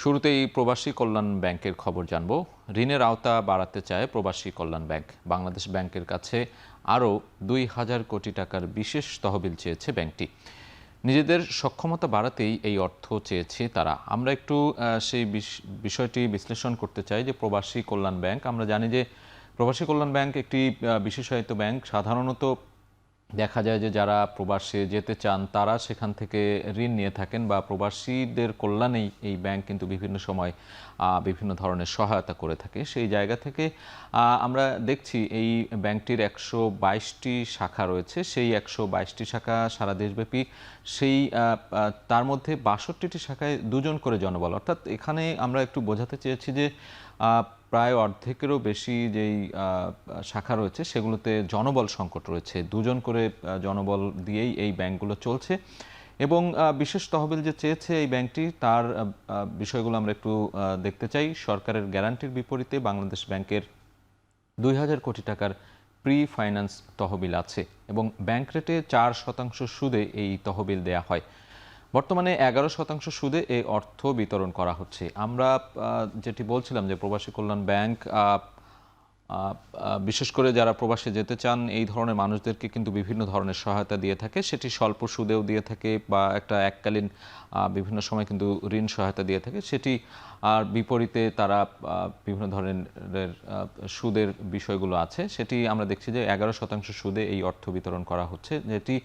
শুরুতেই প্রবাসী কল্যাণ ব্যাংকের খবর জানব। ঋণের আওতা বাড়াতে চায় প্রবাসী কল্যাণ ব্যাংক। বাংলাদেশ ব্যাংকের কাছে আরও ২,০০০ কোটি টাকার বিশেষ তহবিল চেয়েছে ব্যাংকটি। নিজেদের সক্ষমতা বাড়াতেই এই অর্থ চেয়েছে তারা। আমরা একটু সেই বিষয়টি বিশ্লেষণ করতে চাই যে প্রবাসী কল্যাণ ব্যাংক, আমরা জানি যে প্রবাসী কল্যাণ ব্যাংক একটি বিশেষায়িত ব্যাংক। সাধারণত দেখা যায় যে যারা প্রবাসে যেতে চান তারা সেখান থেকে ঋণ নিয়ে থাকেন, বা প্রবাসীদের কল্যাণেই এই ব্যাংক কিন্তু বিভিন্ন সময় বিভিন্ন ধরনের সহায়তা করে থাকে। সেই জায়গা থেকে আমরা দেখছি এই ব্যাংকটির ১২২টি শাখা রয়েছে। সেই ১২২টি শাখা সারা দেশব্যাপী। সেই তার মধ্যে ৬২টি শাখায় দুজন করে জনবল, অর্থাৎ এখানে আমরা একটু বোঝাতে চেয়েছি যে প্রায় অর্ধেকেরও বেশি যেই শাখা রয়েছে সেগুলোতে জনবল সংকট রয়েছে। দুজন করে জনবল দিয়েই এই ব্যাংকগুলো চলছে। এবং বিশেষ তহবিল যে চেয়েছে এই ব্যাংকটি, তার বিষয়গুলো আমরা একটু দেখতে চাই। সরকারের গ্যারান্টির বিপরীতে বাংলাদেশ ব্যাংকের ২,০০০ কোটি টাকার প্রি ফাইন্যান্স তহবিল আছে এবং ব্যাংক রেটে ৪% সুদে এই তহবিল দেয়া হয়। বর্তমানে ১১% সুদে এই অর্থ বিতরণ করা হচ্ছে। আমরা যেটি বলছিলাম যে প্রবাসী কল্যাণ ব্যাংক বিশেষ করে যারা প্রবাসে যেতে চান এই ধরনের মানুষদেরকে কিন্তু বিভিন্ন ধরনের সহায়তা দিয়ে থাকে। সেটি স্বল্প সুদেও দিয়ে থাকে বা একটা এককালীন বিভিন্ন সময় কিন্তু ঋণ সহায়তা দিয়ে থাকে। সেটি আর বিপরীতে তারা বিভিন্ন ধরনের সুদের বিষয়গুলো আছে। সেটি আমরা দেখছি যে ১১% সুদে এই অর্থ বিতরণ করা হচ্ছে, যেটি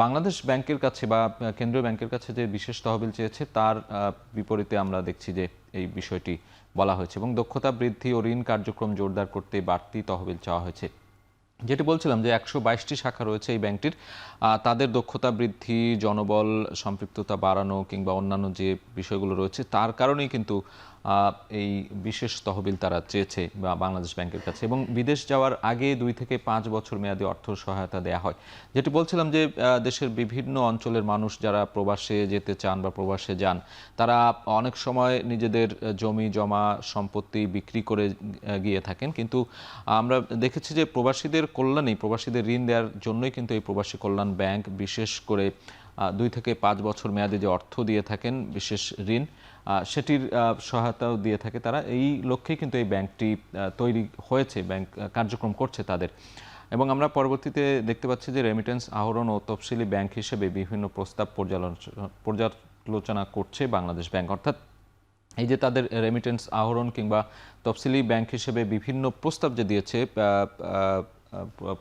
বাংলাদেশ ব্যাংকের কাছে বা কেন্দ্রীয় ব্যাংকের কাছে যে বিশেষ তহবিল চেয়েছে তার বিপরীতে আমরা দেখছি যে এই বিষয়টি বলা হয়েছে। এবং দক্ষতা বৃদ্ধি ও ঋণ কার্যক্রম জোরদার করতে বাড়তি তহবিল চাওয়া হয়েছে। যেটি বলছিলাম যে ১২২টি শাখা রয়েছে এই ব্যাংকটির। তাদের দক্ষতা বৃদ্ধি, জনবল সম্পৃক্ততা বাড়ানো কিংবা অন্যান্য যে বিষয়গুলো রয়েছে তার কারণেই কিন্তু এই বিশেষ তহবিল তারা চেয়েছে বা বাংলাদেশ ব্যাংকের কাছে। এবং বিদেশ যাওয়ার আগে ২ থেকে ৫ বছর মেয়াদী অর্থ সহায়তা দেওয়া হয়। যেটি বলছিলাম যে দেশের বিভিন্ন অঞ্চলের মানুষ যারা প্রবাসে যেতে চান বা প্রবাসে যান, তারা অনেক সময় নিজেদের জমি জমা সম্পত্তি বিক্রি করে গিয়ে থাকেন। কিন্তু আমরা দেখেছি যে প্রবাসীদের কল্যাণেই, প্রবাসীদের ঋণ দেওয়ার জন্যই কিন্তু এই প্রবাসী কল্যাণ ব্যাংক বিশেষ করে ২ থেকে ৫ বছর মেয়াদে যে অর্থ দিয়ে থাকেন বিশেষ ঋণ, সেটির সহায়তাও দিয়ে থাকে তারা। এই লক্ষ্যেই কিন্তু এই ব্যাংকটি তৈরি হয়েছে, ব্যাংক কার্যক্রম করছে তাদের। এবং আমরা পরবর্তীতে দেখতে পাচ্ছি যে রেমিটেন্স আহরণ ও তফসিলি ব্যাংক হিসেবে বিভিন্ন প্রস্তাব পর্যালোচনা করছে বাংলাদেশ ব্যাংক। অর্থাৎ এই যে তাদের রেমিটেন্স আহরণ কিংবা তফসিলি ব্যাংক হিসেবে বিভিন্ন প্রস্তাব যে দিয়েছে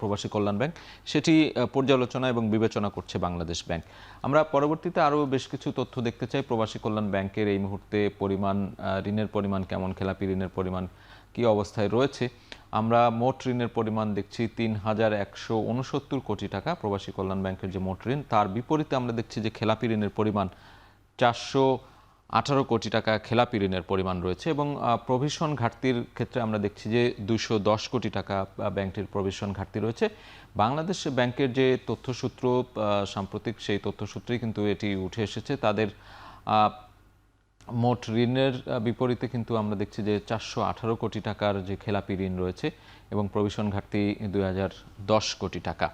প্রবাসী কল্যাণ ব্যাংক, সেটি পর্যালোচনা এবং বিবেচনা করছে বাংলাদেশ ব্যাংক। আমরা পরবর্তীতে আরও বেশ কিছু তথ্য দেখতে চাই। প্রবাসী কল্যাণ ব্যাংকের এই মুহূর্তে পরিমাণ, ঋণের পরিমাণ কেমন, খেলাপি ঋণের পরিমাণ কী অবস্থায় রয়েছে। আমরা মোট ঋণের পরিমাণ দেখছি ৩,১৬৯ কোটি টাকা প্রবাসী কল্যাণ ব্যাংকের যে মোট ঋণ, তার বিপরীতে আমরা দেখছি যে খেলাপি ঋণের পরিমাণ ৪১৮ কোটি টাকা খেলাপি ঋণের পরিমাণ রয়েছে। এবং প্রভিশন ঘাটতির ক্ষেত্রে আমরা দেখছি যে ২১০ কোটি টাকা ব্যাংকটির প্রভিশন ঘাটতি রয়েছে। বাংলাদেশ ব্যাংকের যে তথ্যসূত্র সাম্প্রতিক, সেই তথ্যসূত্রেই কিন্তু এটি উঠে এসেছে। তাদের মোট ঋণের বিপরীতে কিন্তু আমরা দেখছি যে ৪১৮ কোটি টাকার যে খেলাপি ঋণ রয়েছে এবং প্রভিশন ঘাটতি ২০১০ কোটি টাকা।